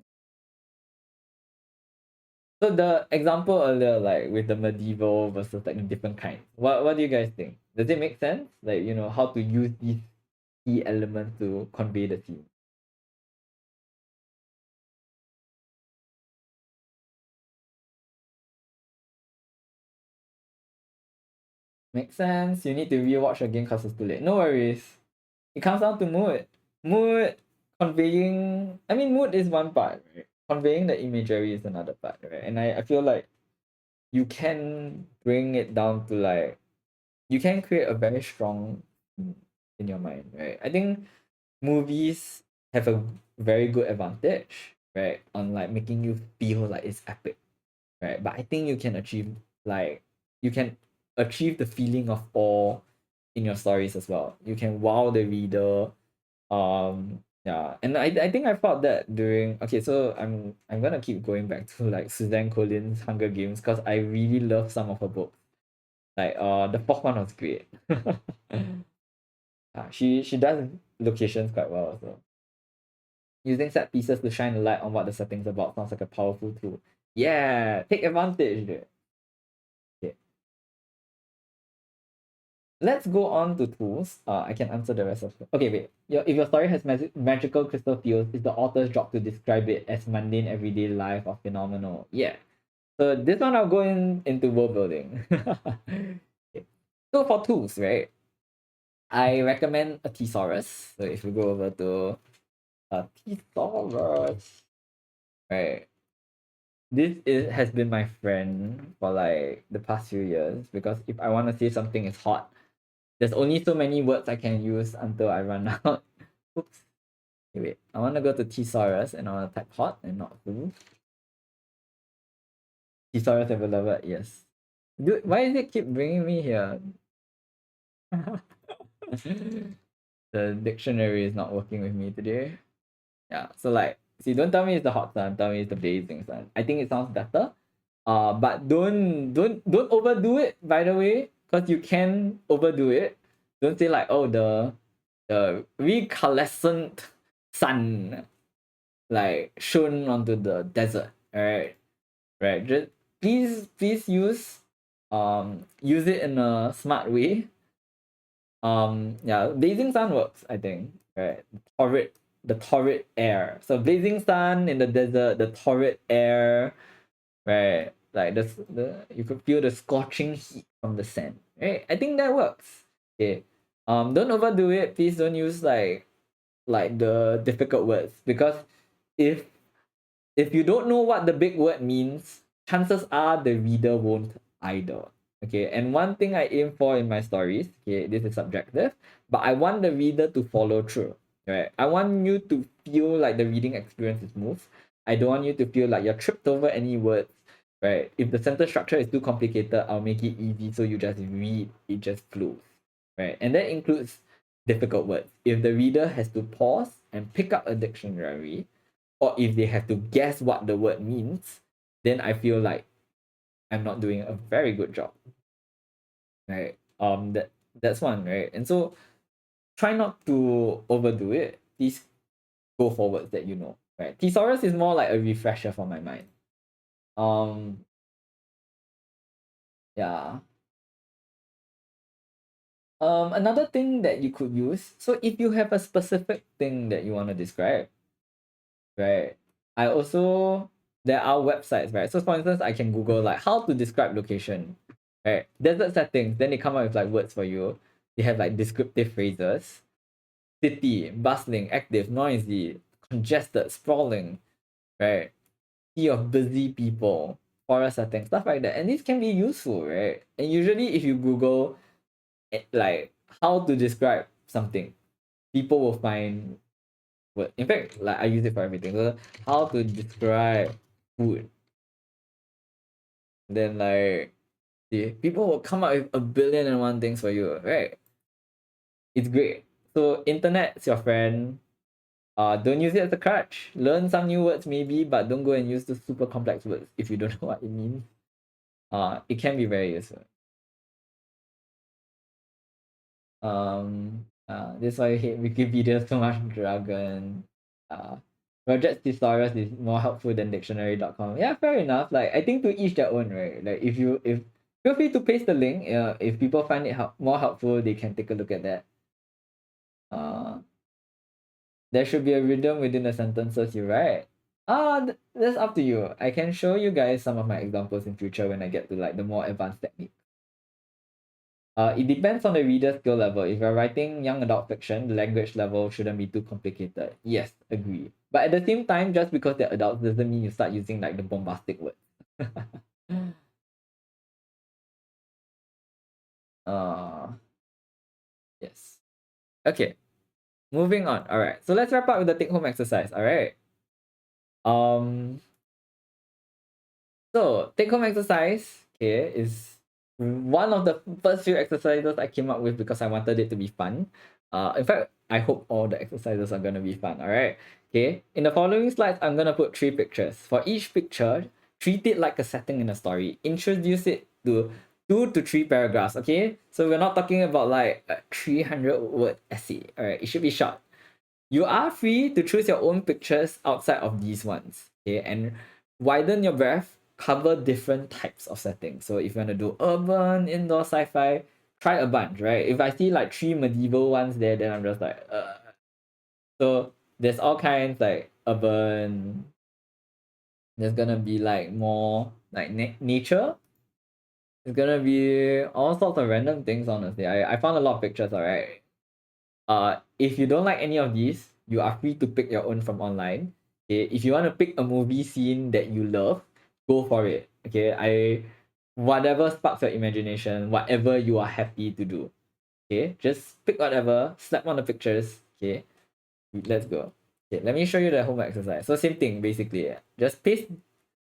So the example earlier, like with the medieval versus like the different kinds, what do you guys think? Does it make sense? Like, how to use these key elements to convey the theme. Makes sense. You need to rewatch again because it's too late. No worries. It comes down to mood. Mood conveying. I mean, mood is one part, right? Conveying the imagery is another part, right? And I feel like you can bring it down to like you can create a very strong in your mind, right? I think movies have a very good advantage, right, on like making you feel like it's epic, right? But I think like you can achieve the feeling of awe in your stories as well. You can wow the reader. Yeah, and I think I felt that during okay, so I'm gonna keep going back to like Suzanne Collins' Hunger Games because I really love some of her books. Like the fourth one was great. She does locations quite well also. Using set pieces to shine a light on what the setting's about sounds like a powerful tool. Yeah, take advantage, dude. Okay. Let's go on to tools. I can answer the rest of it. Okay, wait. If your story has magical crystal fields, it's the author's job to describe it as mundane everyday life or phenomenal. Yeah. So this one I'll go into world building. Okay. So for tools, right? I recommend a thesaurus. So if we go over to a thesaurus, right? Has been my friend for like the past few years because if I want to say something is hot, there's only so many words I can use until I run out. Oops. Okay, wait. I want to go to thesaurus and I want to type hot and not who. Thesaurus available, yes. Dude, why does it keep bringing me here? The dictionary is not working with me today. Yeah, so like, see, don't tell me it's the hot sun, tell me it's the blazing sun. I think it sounds better. But don't overdo it, by the way, because you can overdo it. Don't say like, oh, the recalescent sun like shone onto the desert. Alright. Right. Just please use it in a smart way. Yeah, blazing sun works, I think. Right. The torrid air. So blazing sun in the desert, the torrid air, right? Like the you could feel the scorching heat from the sand, right? I think that works. Okay. Don't overdo it. Please don't use like the difficult words because if if you don't know what the big word means, chances are the reader won't either. Okay, and one thing I aim for in my stories, okay, this is subjective, but I want the reader to follow through. Right? I want you to feel like the reading experience is smooth. I don't want you to feel like you're tripped over any words. Right? If the sentence structure is too complicated, I'll make it easy so you just read, it just flows. Right? And that includes difficult words. If the reader has to pause and pick up a dictionary, or if they have to guess what the word means, then I feel like I'm not doing a very good job. Right? That's one, right? And so try not to overdo it. Please go for words that you know. Right? Thesaurus is more like a refresher for my mind. Um yeah. Another thing that you could use, so if you have a specific thing that you want to describe, right? I also there are websites, right? So for instance, I can Google like how to describe location, right? Desert settings, then they come up with like words for you. They have like descriptive phrases. City, bustling, active, noisy, congested, sprawling, right? Sea of busy people, forest setting, stuff like that. And these can be useful, right? And usually if you Google like how to describe something, people will find word. In fact, like I use it for everything. So how to describe food. Then like people will come up with a billion and one things for you, right? It's great. So internet's your friend. Don't use it as a crutch. Learn some new words maybe, but don't go and use the super complex words if you don't know what it means. It can be very useful. This is why you hate Wikipedia so much, Dragon. Uh, Roget's Thesaurus is more helpful than dictionary.com. Yeah, fair enough. Like I think to each their own, right? Like if feel free to paste the link. If people find it more helpful, they can take a look at that. Uh, there should be a rhythm within the sentences you write. That's up to you. I can show you guys some of my examples in future when I get to like the more advanced technique. It depends on the reader's skill level. If you're writing young adult fiction, the language level shouldn't be too complicated. Yes, agree. But at the same time, just because they're adults doesn't mean you start using like the bombastic words. Yes. Okay. Moving on. All right. So let's wrap up with the take home exercise. All right. Um. So take home exercise. Okay, is one of the first few exercises I came up with because I wanted it to be fun. In fact, I hope all the exercises are gonna be fun. All right. Okay. In the following slides, I'm gonna put 3 pictures. For each picture, treat it like a setting in a story. Introduce it to 2 to 3 paragraphs. Okay. So we're not talking about like a 300-word essay. All right. It should be short. You are free to choose your own pictures outside of these ones. Okay, and widen your breadth, cover different types of settings. So if you want to do urban, indoor, sci-fi, try a bunch, right? If I see like 3 medieval ones there, then I'm just like, So there's all kinds like urban. There's gonna be like more like nature. It's gonna be all sorts of random things. Honestly, I found a lot of pictures. Alright. If you don't like any of these, you are free to pick your own from online. Okay, if you want to pick a movie scene that you love, go for it. Okay, whatever sparks your imagination, whatever you are happy to do. Okay, just pick whatever, slap on the pictures. Okay, let's go. Okay, let me show you the homework exercise. So same thing basically. Just paste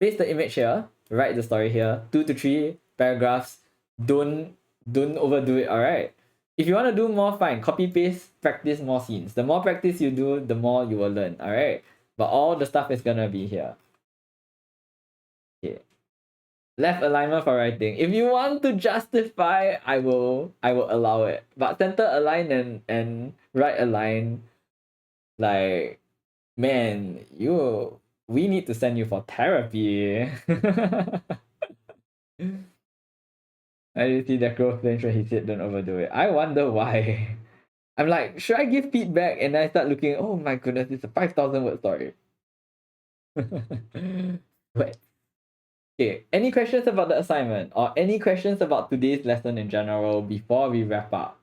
the image here, write the story here, 2 to 3 paragraphs. Don't overdo it, alright? If you want to do more, fine. Copy paste, practice more scenes. The more practice you do, the more you will learn, alright? But all the stuff is gonna be here. Okay. Left alignment for writing. If you want to justify, I will allow it. But center align and right align, like, man, we need to send you for therapy. I did see that growth plane he said don't overdo it. I wonder why. I'm like, should I give feedback? And I start looking, oh my goodness, it's a 5,000 word story. But okay, any questions about the assignment or any questions about today's lesson in general before we wrap up?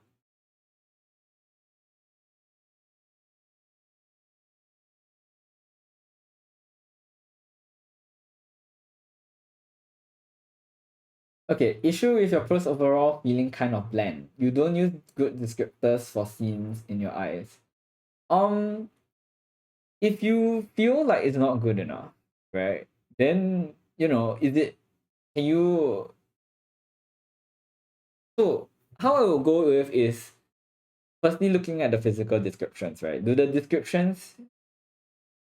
Okay, issue with your prose overall feeling kind of bland. You don't use good descriptors for scenes in your eyes. Um, if you feel like it's not good enough, right? Then is it? Can you? So how I will go with is firstly looking at the physical descriptions, right? Do the descriptions,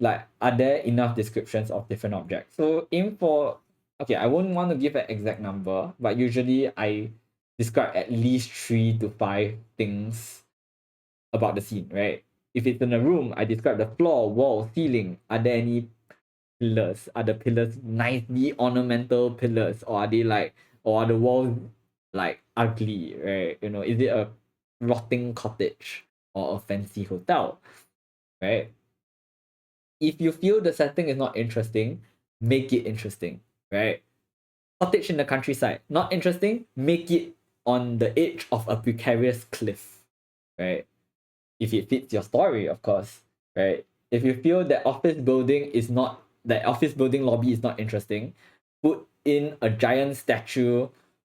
like, are there enough descriptions of different objects? So aim for, okay, I wouldn't want to give an exact number, but usually I describe at least 3 to 5 things about the scene, right? If it's in a room, I describe the floor, wall, ceiling. Are there any pillars? Are the pillars nicely ornamental pillars, or are they like, or are the walls like ugly, right? Is it a rotting cottage or a fancy hotel, right? If you feel the setting is not interesting, make it interesting, right? Cottage in the countryside, not interesting, make it on the edge of a precarious cliff, right? If it fits your story, of course, right? If you feel that office building lobby is not interesting, put in a giant statue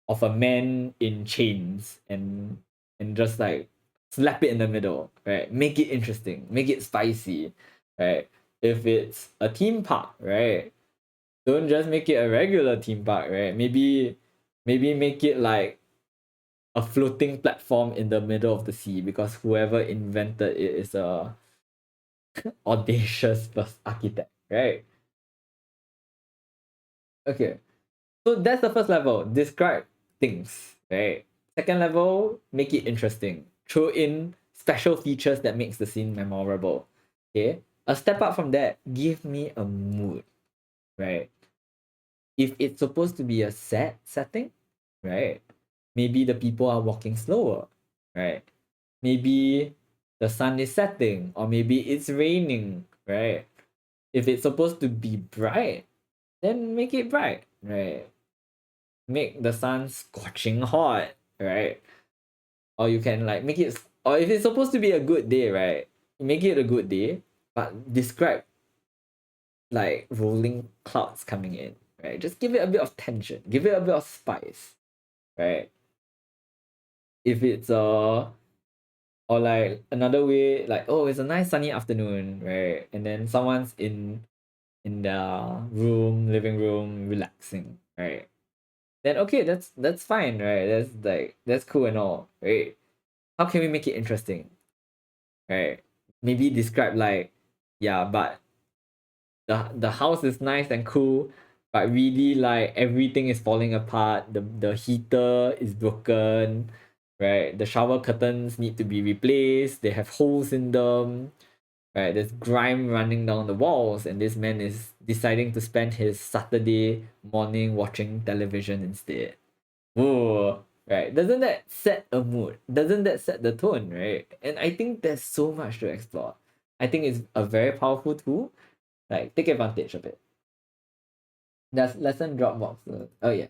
of a man in chains and just like slap it in the middle, right? Make it interesting, make it spicy, right? If it's a theme park, right? Don't just make it a regular theme park, right? Maybe make it like a floating platform in the middle of the sea because whoever invented it is a audacious first architect, right? Okay, so that's the first level. Describe things, right? Second level, make it interesting. Throw in special features that makes the scene memorable. Okay, a step up from that, give me a mood, right? If it's supposed to be a sad setting, right? Maybe the people are walking slower, right? Maybe the sun is setting, or maybe it's raining, right? If it's supposed to be bright, then make it bright, right? Make the sun scorching hot, right? Or you can like make it, or if it's supposed to be a good day, right? Make it a good day, but describe like rolling clouds coming in, right? Just give it a bit of tension, give it a bit of spice, right? if it's or like another way, like, oh, it's a nice sunny afternoon, right? And then someone's in their room, living room, relaxing, right? Then okay, that's fine, right? That's cool and all, right? How can we make it interesting? Right? Maybe describe like, yeah, but the house is nice and cool, but really like everything is falling apart. The heater is broken, right? The shower curtains need to be replaced. They have holes in them, right? There's grime running down the walls, and this man is deciding to spend his Saturday morning watching television instead. Whoa, right? Doesn't that set a mood? Doesn't that set the tone, right? And I think there's so much to explore. I think it's a very powerful tool. Like, take advantage of it. There's lesson Dropbox. Oh yes.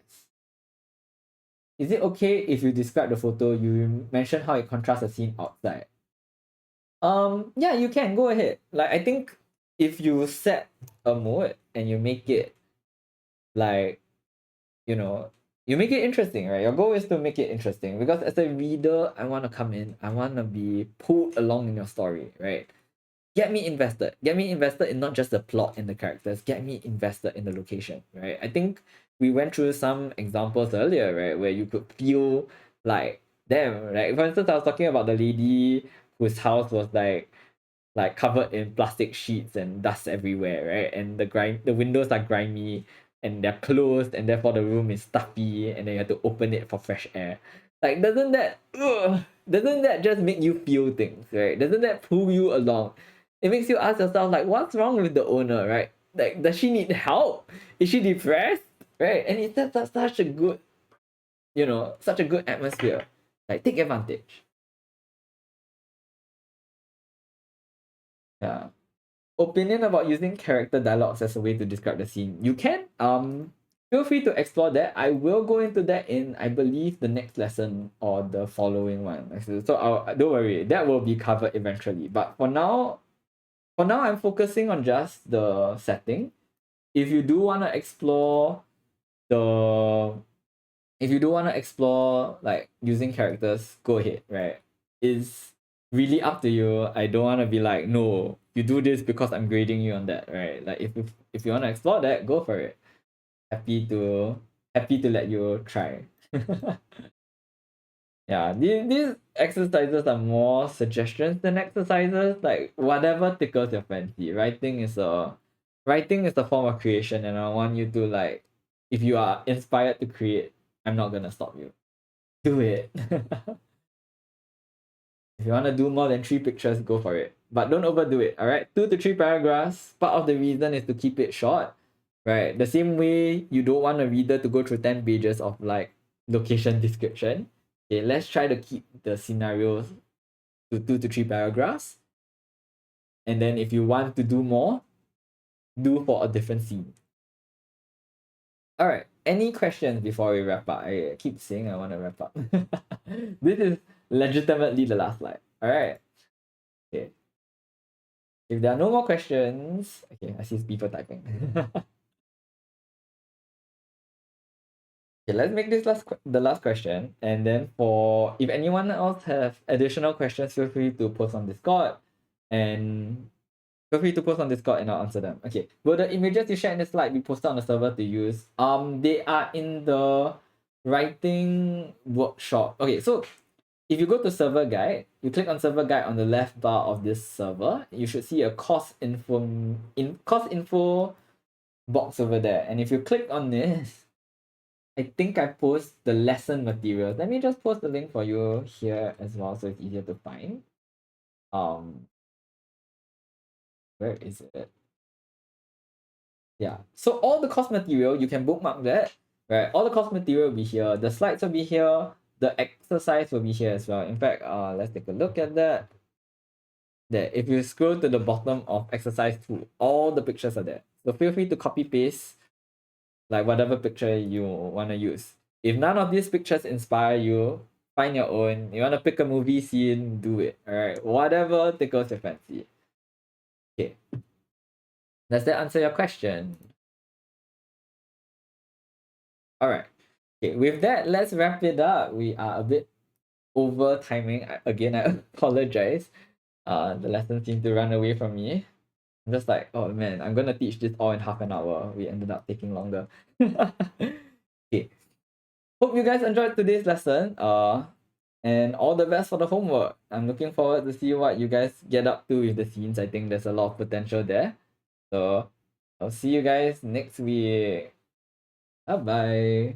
Is it okay if you describe the photo? You mentioned how it contrasts the scene outside. Yeah, you can go ahead. Like, I think if you set a mood and you make it like, you know, you make it interesting, right? Your goal is to make it interesting because as a reader, I want to come in, I want to be pulled along in your story, right? Get me invested. Get me invested in not just the plot and the characters. Get me invested in the location, right? I think we went through some examples earlier, right, where you could feel like them, right? For instance, I was talking about the lady whose house was like covered in plastic sheets and dust everywhere, right? And the windows are grimy and they're closed, and therefore the room is stuffy, and then you have to open it for fresh air. Like, doesn't that just make you feel things, right? Doesn't that pull you along? It makes you ask yourself, like, what's wrong with the owner, right? Like, does she need help? Is she depressed? Right? And it sets up such a good, such a good atmosphere. Like, take advantage. Yeah. Opinion about using character dialogues as a way to describe the scene. You can feel free to explore that. I will go into that in, I believe, the next lesson or the following one. So don't worry, that will be covered eventually. But for now I'm focusing on just the setting. If you do want to explore the if you do want to explore like using characters, go ahead, right? It's really up to you. I don't want to be like, no, you do this because I'm grading you on that, right? Like, if you want to explore that, go for it. Happy to let you try. Yeah, these exercises are more suggestions than exercises. Like, whatever tickles your fancy. Writing is a form of creation, and I want you to, like, if you are inspired to create, I'm not gonna stop you. Do it. If you want to do more than 3 pictures, go for it. But don't overdo it, alright? 2 to 3 paragraphs. Part of the reason is to keep it short, right? The same way you don't want a reader to go through 10 pages of like location description. Okay, let's try to keep the scenarios to 2 to 3 paragraphs. And then if you want to do more, do for a different scene. Alright, any questions before we wrap up? I keep saying I want to wrap up. This is legitimately the last slide. Alright. Okay. If there are no more questions, okay, I see people typing. Okay, let's make this the last question, and then for if anyone else have additional questions, feel free to post on Discord, and I'll answer them. Okay, will the images you share in the slide be posted on the server to use? They are in the writing workshop. Okay, so if you go to server guide, you click on server guide on the left bar of this server, you should see a course info box over there. And if you click on this, I think I post the lesson materials. Let me just post the link for you here as well so it's easier to find. Where is it? Yeah. So all the course material, you can bookmark that. Right. All the course material will be here. The slides will be here. The exercise will be here as well. In fact, let's take a look at that. There, if you scroll to the bottom of exercise 2, all the pictures are there. So feel free to copy paste like whatever picture you want to use. If none of these pictures inspire you, find your own. You want to pick a movie scene, do it. All right, whatever tickles your fancy. Okay, does that answer your question? All right. Okay, with that, let's wrap it up. We are a bit over timing. Again, I apologize. The lesson seemed to run away from me. I'm just like, oh man, I'm gonna teach this all in half an hour. We ended up taking longer. Okay. Hope you guys enjoyed today's lesson. And all the best for the homework. I'm looking forward to see what you guys get up to with the scenes. I think there's a lot of potential there. So I'll see you guys next week. Bye bye.